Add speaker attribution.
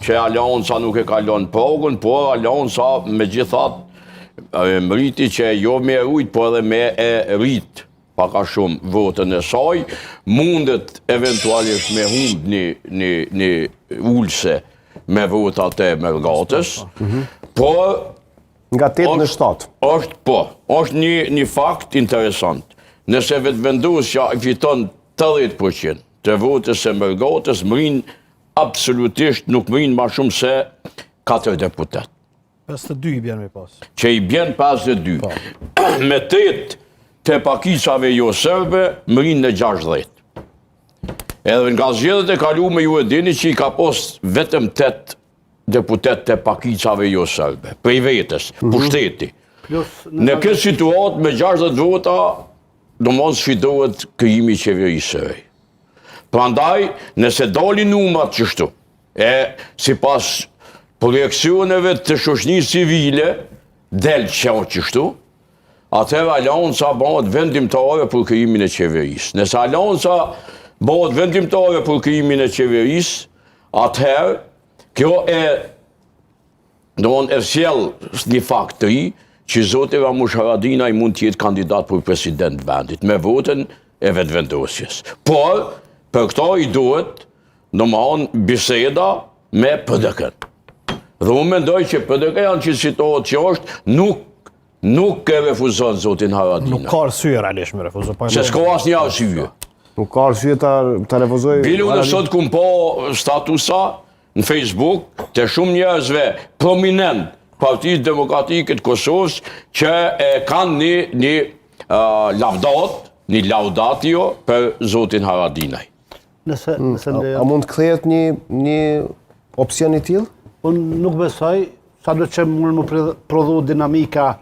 Speaker 1: që Aleanca nuk e kalon pogën, por Aleanca me gjithat mriti që jo me rujt, por edhe me e rrit paka shumë votën e saj, mundet eventualisht me humb një ulse me votat e Mergatës, por
Speaker 2: nga 8 në 7.
Speaker 1: është një fakt interesant. Nëse vetëvendosja i fiton 80% të votës e Mergatës, mërin absolutisht nuk mërin ma shumë se 4 deputet.
Speaker 3: 52 i bjen me pas.
Speaker 1: Që i bjen 52. Me 8 të pakicave jo sërbe, mërin në 60. Edhe nga zgjedhjet e kalume ju e dini që i ka pos vetëm 8 deputet të pakicave jo sërbe, prej vetës, pushteti. Në këtë situatë me 60 vota, do mos sfidohet krijimi i qeverisë së re. Prandaj, nëse dalin numrat qështu, sipas projeksioneve të shoqënisë civile, del qështu, atëherë Aleanca bëhet vendimtare për krijimin e qeverisë. Nëse Aleanca bëhet vendimtare për krijimin e qeverisë, atëherë kjo e sjell një fakt të ri që zoti Ramush Haradinaj mund të jetë kandidat për president vendit me votën e vetëvendosjes. Por për këto i duhet domethënë biseda me PDK-n. Dhe unë mendoj që PDK janë që situatë që është nuk e refuzon zotin Haradinaj.
Speaker 3: Nuk ka arsye realisht me refuzon.
Speaker 1: Se s'ka asnjë arsye.
Speaker 2: Nuk ka arsye ta refuzoj.
Speaker 1: Bile unë sot kum po statusa në Facebook të shumë njerëzve prominent Partisë Demokratike të Kosovës që kanë një lavdat, një laudatio për zotin Haradinaj.
Speaker 2: A mund të kthehet një opsion i tillë?
Speaker 4: Unë nuk besoj, sa do që mund më prodhu dinamika